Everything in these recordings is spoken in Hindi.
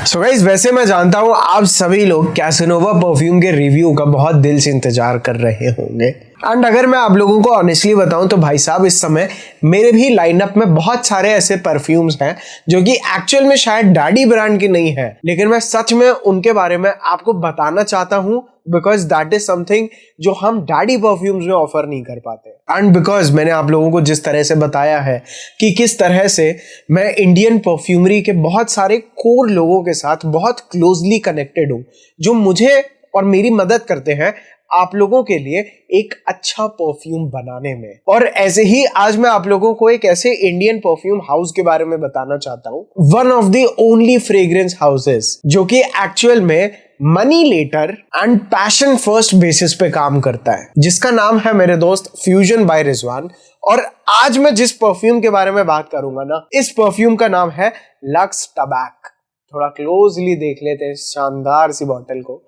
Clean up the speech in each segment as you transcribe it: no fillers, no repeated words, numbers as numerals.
सो गाइस, वैसे मैं जानता हूँ आप सभी लोग कैसानोवा परफ्यूम के रिव्यू का बहुत दिल से इंतजार कर रहे होंगे। एंड अगर मैं आप लोगों को ऑनेस्टली बताऊं तो भाई साहब, इस समय मेरे भी लाइनअप में बहुत सारे ऐसे परफ्यूम्स हैं जो कि एक्चुअल में शायद डैडी ब्रांड की नहीं है, लेकिन मैं सच में उनके बारे में आपको बताना चाहता हूं बिकॉज दैट इज समथिंग जो हम डैडी परफ्यूम्स में ऑफर नहीं कर पाते। एंड बिकॉज मैंने आप लोगों को जिस तरह से बताया है कि किस तरह से मैं इंडियन परफ्यूमरी के बहुत सारे कोर लोगों के साथ बहुत क्लोजली कनेक्टेड हूं जो मुझे और मेरी मदद करते हैं आप लोगों के लिए एक अच्छा परफ्यूम बनाने में। और ऐसे ही आज मैं आप लोगों को एक ऐसे इंडियन परफ्यूम हाउस के बारे में बताना चाहता हूं, one of the only fragrance houses जो कि एक्चुअल में money later and passion first basis पे काम करता है, जिसका नाम है मेरे दोस्त फ्यूजन बाय रिजवान। और आज मैं जिस परफ्यूम के बारे में बात करूंगा ना, इस परफ्यूम का नाम है लक्स टबैक। थोड़ा क्लोजली देख लेते हैं शानदार सी बॉटल को,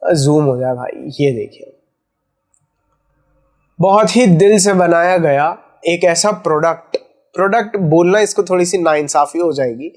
जूम हो जाए भाई, ये देखिए। बहुत ही दिल से बनाया गया एक ऐसा प्रोडक्ट बोलना इसको थोड़ी सी नाइंसाफी हो जाएगी,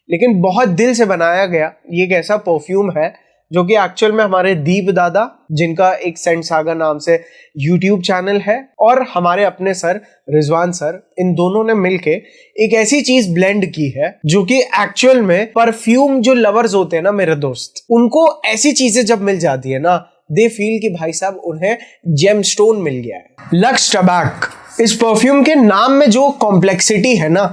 लेकिन बहुत दिल से बनाया गया ये एक ऐसा परफ्यूम है जो कि एक्चुअल में हमारे दीप दादा, जिनका एक सेंट सागा नाम से यूट्यूब चैनल है, और हमारे अपने सर रिजवान सर, इन दोनों ने मिलके एक ऐसी चीज ब्लेंड की है जो कि एक्चुअल में परफ्यूम जो लवर्स होते हैं ना मेरे दोस्त, उनको ऐसी चीजें जब मिल जाती है ना, दे फील कि भाई साहब उन्हें जेमस्टोन मिल गया है। लक्स टबैक, इस परफ्यूम के नाम में जो कॉम्प्लेक्सिटी है ना,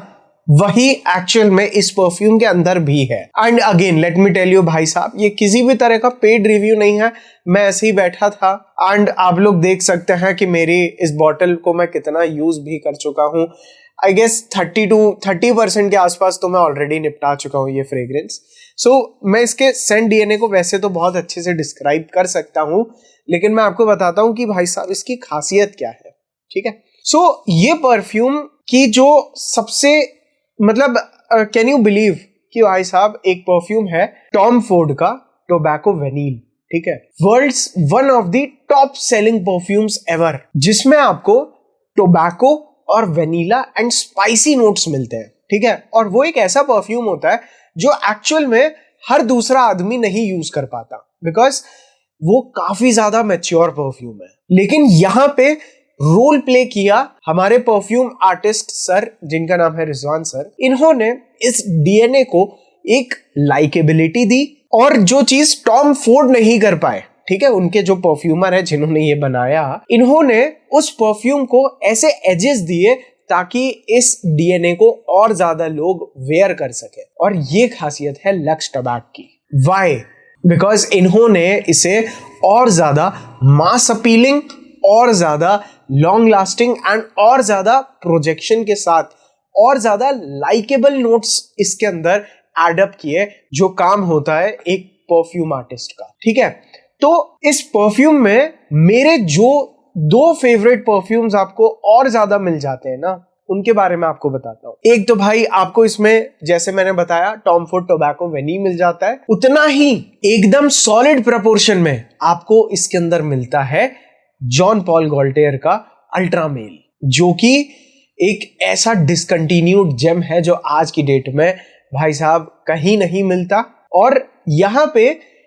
वही एक्चुअल में इस परफ्यूम के अंदर भी है। And again let me tell you भाई साहब, ये किसी भी तरह का पेड रिव्यू नहीं है, मैं ऐसे ही बैठा था एंड आप लोग देख सकते हैं कि मेरी इस बॉटल को मैं कितना यूज भी कर चुका हूं। आई गेस 30% के आसपास तो मैं ऑलरेडी निपटा चुका हूं ये फ्रेग्रेंस। सो मैं इसके सेंट डीएनए को वैसे तो बहुत अच्छे से डिस्क्राइब कर सकता हूं, लेकिन मैं आपको बताता हूं कि भाई साहब इसकी खासियत क्या है, ठीक है। सो ये परफ्यूम की जो सबसे मतलब कैन यू बिलीव कि भाई साहब एक परफ्यूम है टॉम फोर्ड का टोबैको वेनिल, ठीक है, world's one of the top selling perfumes ever, जिसमें आपको टोबैको और वेनिला एंड स्पाइसी नोट्स मिलते हैं, ठीक है। और वो एक ऐसा परफ्यूम होता है जो एक्चुअल में हर दूसरा आदमी नहीं यूज कर पाता बिकॉज वो काफी ज्यादा मैच्योर परफ्यूम है। लेकिन यहां पे रोल प्ले किया हमारे परफ्यूम आर्टिस्ट सर, जिनका नाम है रिजवान सर। इन्होंने इस डीएनए को एक लाइकेबिलिटी दी, और जो चीज टॉम फोर्ड नहीं कर पाए, ठीक है, उनके जो परफ्यूमर है जिन्होंने ये बनाया, इन्होंने उस परफ्यूम को ऐसे एजेस दिए ताकि इस डीएनए को और ज्यादा लोग वेयर कर सके। और ये खासियत है लक्स टबैक की। व्हाई? बिकॉज इन्होंने इसे और ज्यादा मास अपीलिंग, और ज्यादा लॉन्ग लास्टिंग एंड और ज्यादा प्रोजेक्शन के साथ और ज्यादा लाइकेबल नोट्स इसके अंदर एडअप किए, जो काम होता है एक परफ्यूम आर्टिस्ट का, ठीक है। तो इस परफ्यूम में मेरे जो दो फेवरेट परफ्यूम्स आपको और ज्यादा मिल जाते हैं ना, उनके बारे में आपको बताता हूं। एक तो भाई आपको इसमें, जैसे मैंने बताया, टॉम फोर्ड टोबैको वेनिल मिल जाता है, उतना ही एकदम सॉलिड प्रपोर्शन में आपको इसके अंदर मिलता है जॉन पॉल गॉल्टियर का अल्ट्रा मेल, जो कि एक ऐसा डिसकंटिन्यूड जेम है जो आज की डेट में भाई साहब कहीं नहीं मिलता। और यहां पे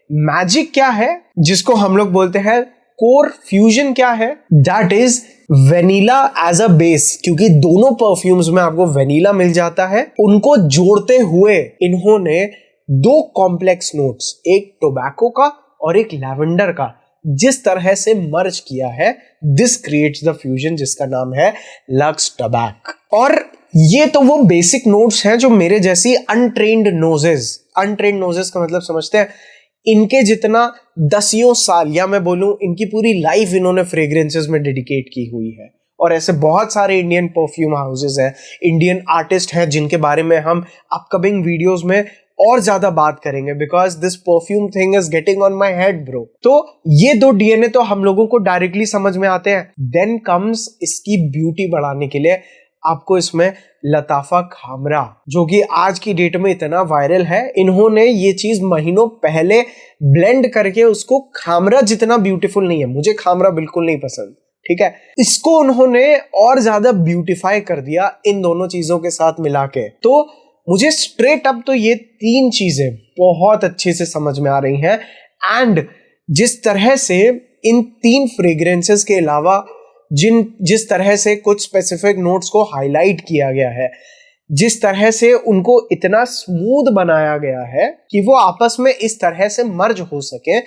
मैजिक क्या है, जिसको हम लोग बोलते हैं कोर फ्यूजन क्या है, that is vanilla as a base. क्योंकि दोनों परफ्यूम्स में आपको वेनिला मिल जाता है, उनको जोड़ते हुए इन्होंने दो कॉम्प्लेक्स नोट्स, एक टोबैको का और एक लैवेंडर का, जिस तरह से मर्ज किया है, दिस क्रिएट्स द फ्यूजन, जिसका नाम है लक्स टबैक। और ये तो वो बेसिक नोट्स हैं जो मेरे जैसी अनट्रेन्ड नोजेस का मतलब समझते हैं, इनके जितना दसियों साल, या मैं बोलूं इनकी पूरी लाइफ इन्होंने फ्रेग्रेंसेस में डेडिकेट की हुई है। और ऐसे बहुत सारे इंडियन परफ्यूम हाउसेस हैं, इंडियन आर्टिस्ट हैं, जिनके बारे में हम अपकमिंग वीडियोस में और ज्यादा बात करेंगे, because this perfume thing is getting on my head bro. तो ये दो डीएनए तो हम लोगों को डायरेक्टली समझ में आते हैं। देन कम्स इसकी ब्यूटी बढ़ाने के लिए आपको इसमें लताफा खामरा, जो कि आज की डेट में इतना वायरल है, इन्होंने ये चीज महीनों पहले ब्लेंड करके उसको, खामरा जितना ब्यूटीफुल नहीं है, मुझे खामरा बिल्कुल नहीं पसंद, ठीक है, इसको उन्होंने और ज्यादा ब्यूटीफाई कर दिया इन दोनों चीजों के साथ मिला के। तो मुझे स्ट्रेट अप तो ये 3 चीजें बहुत अच्छे से समझ में आ रही हैं। एंड जिस तरह से इन 3 फ्रेग्रेंसेस के अलावा जिस तरह से कुछ स्पेसिफिक नोट्स को हाईलाइट किया गया है, जिस तरह से उनको इतना स्मूथ बनाया गया है कि वो आपस में इस तरह से मर्ज हो सके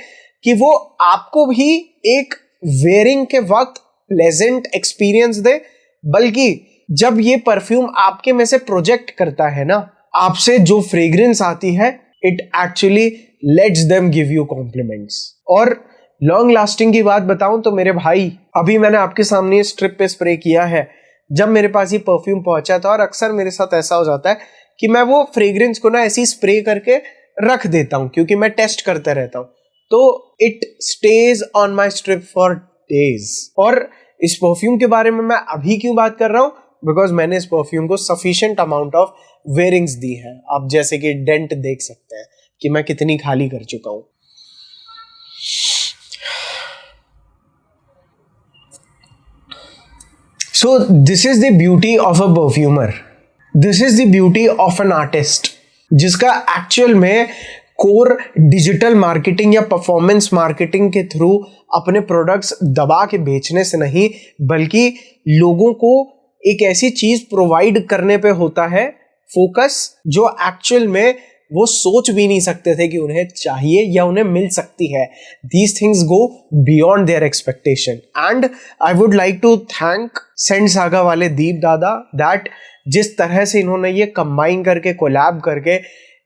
कि वो आपको भी एक वेयरिंग के वक्त प्लेजेंट एक्सपीरियंस दे, बल्कि जब ये परफ्यूम आपके में से प्रोजेक्ट करता है ना, आपसे जो फ्रेग्रेंस आती है, it actually lets them give you compliments. और लॉन्ग लास्टिंग की बात बताऊं तो मेरे भाई, अभी मैंने आपके सामने स्ट्रिप पे स्प्रे किया है। जब मेरे पास ये परफ्यूम पहुंचा था, और अक्सर मेरे साथ ऐसा हो जाता है कि मैं वो फ्रेग्रेंस को ना ऐसी स्प्रे करके रख देता हूं क्योंकि मैं टेस्ट करते रहता हूं, तो it stage on my strip for days. और इस परफ्यूम के बारे में मैं अभी क्यों बात कर रहा हूं? बिकॉज मैंने इस परफ्यूम को सफिशिएंट अमाउंट ऑफ वेयरिंग्स दी है। आप जैसे कि डेंट देख सकते हैं कि मैं कितनी खाली कर चुका हूं। So this is the beauty of a perfumer. This is the beauty of an artist, जिसका एक्चुअल में कोर डिजिटल मार्केटिंग या परफॉर्मेंस मार्केटिंग के थ्रू अपने प्रोडक्ट्स दबा के बेचने से नहीं, बल्कि लोगों को एक ऐसी चीज प्रोवाइड करने पे होता है फोकस, जो एक्चुअल में वो सोच भी नहीं सकते थे कि उन्हें चाहिए या उन्हें मिल सकती है। These things go beyond their expectation. And I would like to thank scent saga वाले दीप दादा that जिस तरह से इन्होंने ये कंबाइन करके, कोलैब करके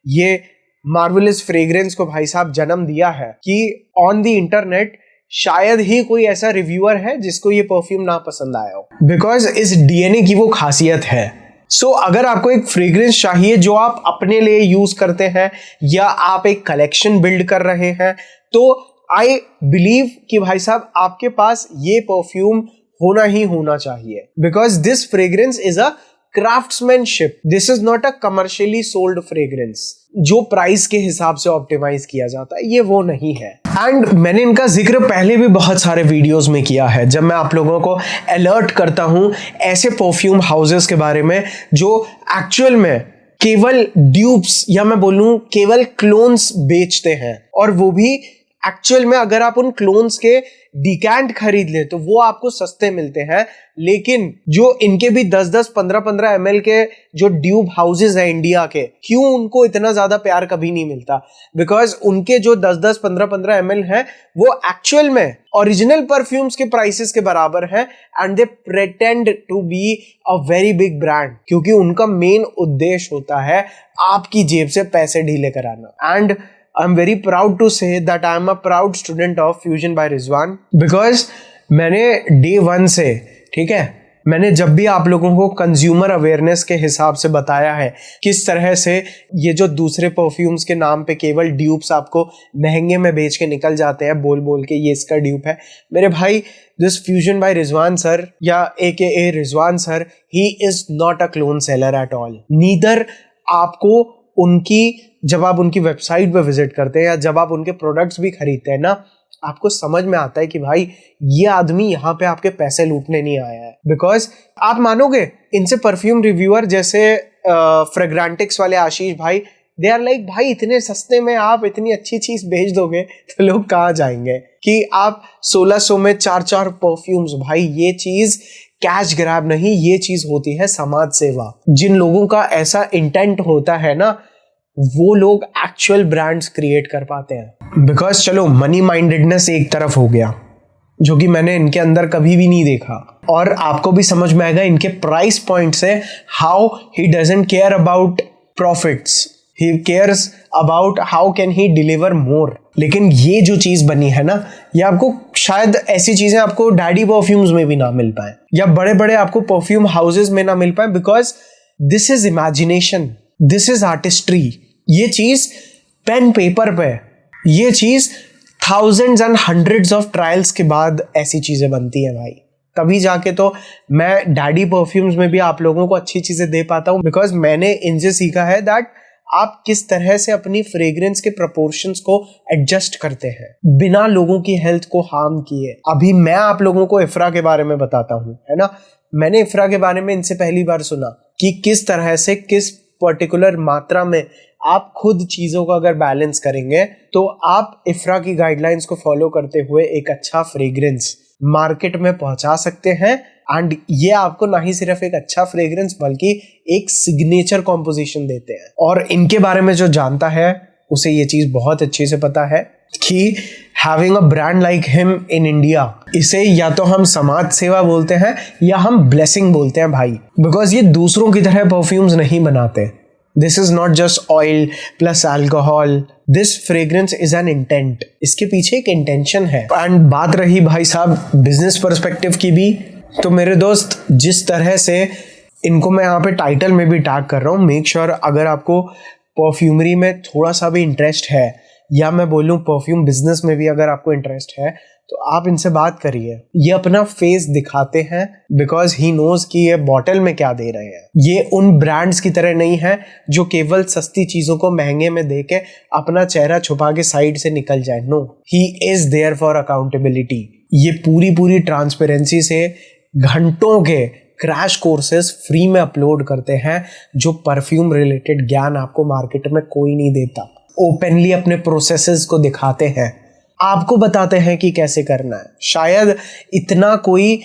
ये मार्वेलस फ्रेग्रेंस को भाई साहब जन्म दिया है कि ऑन द इंटरनेट शायद ही कोई ऐसा रिव्यूअर है जिसको ये परफ्यूम ना पसंद आया हो, बिकॉज इस डीएनए की वो खासियत है। सो अगर आपको एक फ्रेग्रेंस चाहिए जो आप अपने लिए यूज करते हैं या आप एक कलेक्शन बिल्ड कर रहे हैं, तो आई बिलीव कि भाई साहब आपके पास ये परफ्यूम होना ही होना चाहिए, because this fragrance is a craftsmanship. This is not a commercially sold fragrance जो प्राइस के हिसाब से ऑप्टिमाइज किया जाता है, ये वो नहीं है। एंड मैंने इनका जिक्र पहले भी बहुत सारे वीडियोस में किया है, जब मैं आप लोगों को अलर्ट करता हूं ऐसे परफ्यूम हाउसेस के बारे में जो एक्चुअल में केवल ड्यूप्स या मैं बोलूं केवल क्लोन्स बेचते हैं, और वो भी एक्चुअल में अगर आप उन क्लोन्स के डिकैंट खरीद ले तो वो आपको सस्ते मिलते हैं, लेकिन जो इनके भी 10-10, 15-15 ml के जो ड्यूब हाउसेस हैं इंडिया के, क्यों उनको इतना ज्यादा प्यार कभी नहीं मिलता? बिकॉज उनके जो 10-10, 15-15 ml हैं वो एक्चुअल में ओरिजिनल परफ्यूम्स के प्राइसेस के बराबर हैं, and they pretend to be a very big brand, क्योंकि उनका मेन उद्देश्य होता है आपकी जेब से पैसे ढीले कराना। And I'm very proud to say that I am a proud student of Fusion by Rizwan, because मैंने day 1 से, ठीक है, मैंने जब भी आप लोगों को कंज्यूमर अवेयरनेस के हिसाब से बताया है किस तरह से ये जो दूसरे परफ्यूम्स के नाम पे केवल ड्यूप्स आपको महंगे में बेच के निकल जाते हैं बोल बोल के ये इसका ड्यूप है, मेरे भाई this fusion by Rizwan sir या AKA Rizwan sir, he is not a clone seller at all. Neither आपको उनकी, जब आप उनकी वेबसाइट पे विजिट करते हैं या जब आप उनके प्रोडक्ट्स भी खरीदते हैं ना, आपको समझ में आता है कि भाई ये आदमी यहाँ पे आपके पैसे लूटने नहीं आया है। बिकॉज आप मानोगे, इनसे परफ्यूम रिव्यूअर जैसे फ्रेग्रेंटिक्स वाले आशीष भाई, दे आर लाइक भाई इतने सस्ते में आप इतनी अच्छी चीज बेच दोगे तो लोग कहाँ जाएंगे, कि आप 1600 में 4-4 परफ्यूम्स। भाई ये चीज कैश ग्रैब नहीं, ये चीज होती है समाज सेवा। जिन लोगों का ऐसा इंटेंट होता है ना, वो लोग एक्चुअल ब्रांड्स क्रिएट कर पाते हैं। बिकॉज चलो मनी माइंडेडनेस एक तरफ हो गया, जो कि मैंने इनके अंदर कभी भी नहीं देखा, और आपको भी समझ में आएगा इनके प्राइस पॉइंट से how he doesn't care about profits, he cares about how can he deliver more. लेकिन ये जो चीज बनी है ना, ये आपको शायद ऐसी चीजें आपको डैडी परफ्यूम्स में भी ना मिल पाए या बड़े बड़े आपको परफ्यूम हाउसेस में ना मिल पाए, because this is imagination, this is artistry. ये चीज पेन पेपर पे, ये चीज thousands and hundreds of trials के बाद ऐसी चीजें बनती है भाई, तभी जाके तो मैं डैडी परफ्यूम्स में भी आप लोगों को अच्छी चीजें दे पाता हूं, बिकॉज मैंने इनसे सीखा है दैट आप किस तरह से अपनी फ्रेग्रेंस के प्रोपोर्शंस को एडजस्ट करते हैं बिना लोगों की हेल्थ को हार्म किए। अभी मैं आप लोगों को इफ्रा के बारे में बताता हूं, है ना। मैंने इफ्रा के बारे में इनसे पहली बार सुना कि किस तरह से किस पर्टिकुलर मात्रा में आप खुद चीज़ों को अगर बैलेंस करेंगे तो आप इफ्रा की गाइडलाइंस को फॉलो करते हुए एक अच्छा फ्रेग्रेंस मार्केट में पहुंचा सकते हैं। एंड ये आपको ना ही सिर्फ एक अच्छा फ्रेग्रेंस बल्कि एक सिग्नेचर कॉम्पोजिशन देते हैं। और इनके बारे में जो जानता है उसे ये चीज़ बहुत अच्छे से पता है कि having a brand like him in India, इसे या तो हम समाज सेवा बोलते हैं या हम ब्लेसिंग बोलते हैं भाई। बिकॉज ये दूसरों की तरह परफ्यूम्स नहीं बनाते। This is not just oil plus alcohol, this fragrance is an intent. इसके पीछे एक इंटेंशन है। एंड बात रही भाई साहब बिजनेस पर्सपेक्टिव की भी, तो मेरे दोस्त जिस तरह से इनको मैं यहाँ पे टाइटल में भी टैग कर रहा हूँ, मेक श्योर अगर आपको परफ्यूमरी में थोड़ा सा भी इंटरेस्ट है या मैं बोलूँ परफ्यूम बिजनेस में भी अगर आपको इंटरेस्ट है तो आप इनसे बात करिए। ये अपना फेस दिखाते हैं बिकॉज ही नोज कि ये बॉटल में क्या दे रहे हैं। ये उन ब्रांड्स की तरह नहीं है जो केवल सस्ती चीजों को महंगे में दे के अपना चेहरा छुपा के साइड से निकल जाए। No, he is there for accountability. ये पूरी ट्रांसपेरेंसी से घंटों के क्रैश कोर्सेज फ्री में अपलोड करते हैं जो परफ्यूम रिलेटेड ज्ञान आपको मार्केट में कोई नहीं देता। ओपनली अपने प्रोसेसेस को दिखाते हैं, आपको बताते हैं कि कैसे करना है। शायद इतना कोई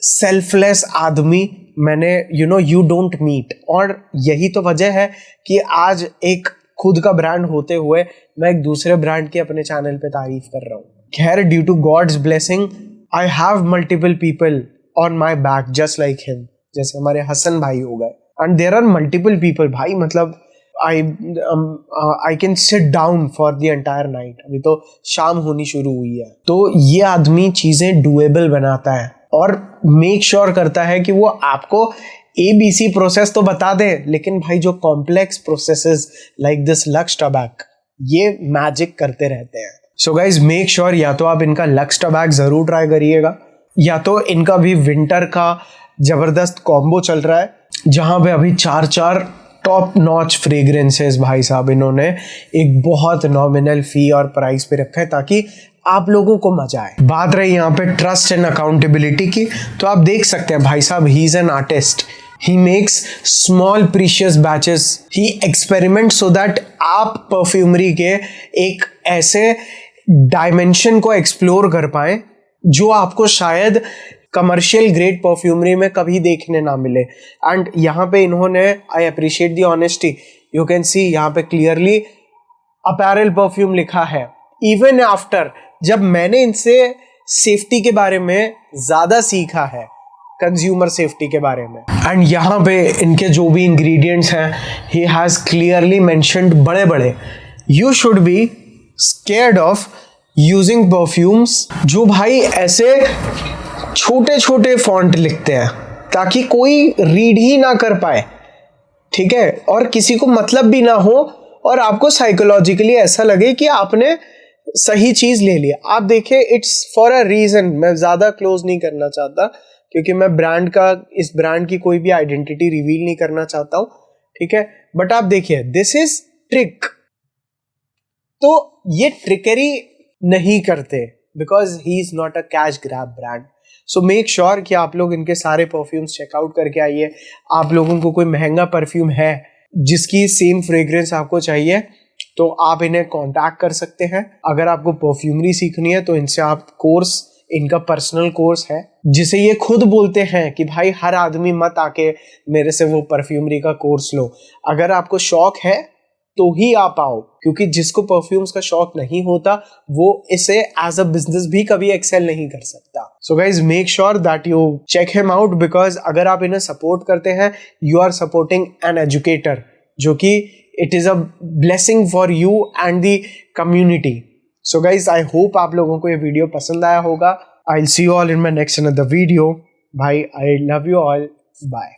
सेल्फलेस आदमी मैंने यू डोंट मीट। और यही तो वजह है कि आज एक खुद का ब्रांड होते हुए मैं एक दूसरे ब्रांड की अपने चैनल पे तारीफ कर रहा हूँ। खैर, due to God's blessing I have multiple people on my back just like him. जैसे हमारे हसन भाई हो गए and there are multiple people भाई, मतलब I can sit down for the entire night। अभी तो शाम होनी शुरू हुई है। तो ये आदमी चीजें डुएबल बनाता है और मेक श्योर करता है कि वो आपको ABC प्रोसेस तो बता दे, लेकिन भाई जो कॉम्प्लेक्स प्रोसेसेस लाइक दिस लक्स टबैक ये मैजिक करते रहते हैं। सो गाइज मेक श्योर या तो आप इनका लक्स टबैक जरूर ट्राई करिएगा, या तो इनका भी विंटर का जबरदस्त कॉम्बो चल रहा है जहां पे अभी 4 टॉप नॉच फ्रेग्रेंसेस भाई साहब इन्होंने एक बहुत नॉमिनल फी और प्राइस पे रखा है ताकि आप लोगों को मजा आए। बात रही यहाँ पे ट्रस्ट एंड अकाउंटेबिलिटी की, तो आप देख सकते हैं भाई साहब he is an artist. He makes small precious batches, he experiment so that आप परफ्यूमरी के एक ऐसे डायमेंशन को एक्सप्लोर कर पाए जो आपको शायद कमर्शियल ग्रेड परफ्यूमरी में कभी देखने ना मिले। एंड यहाँ पे इन्होंने, I appreciate the honesty, you can see यहाँ पे क्लियरली अपैरल परफ्यूम लिखा है। इवन आफ्टर जब मैंने इनसे सेफ्टी के बारे में ज्यादा सीखा है, कंज्यूमर सेफ्टी के बारे में, एंड यहाँ पे इनके जो भी इंग्रेडिएंट्स हैं ही हैज क्लियरली मेंशन्ड बड़े you should be scared of using perfumes जो भाई ऐसे छोटे फॉन्ट लिखते हैं ताकि कोई रीड ही ना कर पाए, ठीक है, और किसी को मतलब भी ना हो और आपको साइकोलॉजिकली ऐसा लगे कि आपने सही चीज ले लिया। आप देखिए, इट्स फॉर अ रीजन। मैं ज्यादा क्लोज नहीं करना चाहता क्योंकि मैं इस ब्रांड की कोई भी आइडेंटिटी रिवील नहीं करना चाहता हूं, ठीक है, बट आप देखिए दिस इज ट्रिक। तो ये ट्रिकरी नहीं करते because he is not a cash grab brand. So make sure कि आप लोग इनके सारे परफ्यूम्स चेकआउट करके आइए। आप लोगों को कोई महंगा परफ्यूम है जिसकी सेम फ्रेग्रेंस आपको चाहिए तो आप इन्हें कांटेक्ट कर सकते हैं। अगर आपको परफ्यूमरी सीखनी है तो इनसे आप कोर्स, इनका पर्सनल कोर्स है जिसे ये खुद बोलते हैं कि भाई हर आदमी मत आके मेरे से वो परफ्यूमरी का कोर्स लो। अगर आपको शौक है तो ही आप आओ, क्योंकि जिसको परफ्यूम्स का शौक नहीं होता वो इसे एज अ बिजनेस भी कभी एक्सेल नहीं कर सकता। So guys make sure that you check him out, because अगर आप इन्हें सपोर्ट करते हैं you are supporting an educator, जो कि it is a blessing for you and the community. So guys I hope आप लोगों को ये वीडियो पसंद आया होगा। I will see you all in my next another video. भाई I love you all, bye.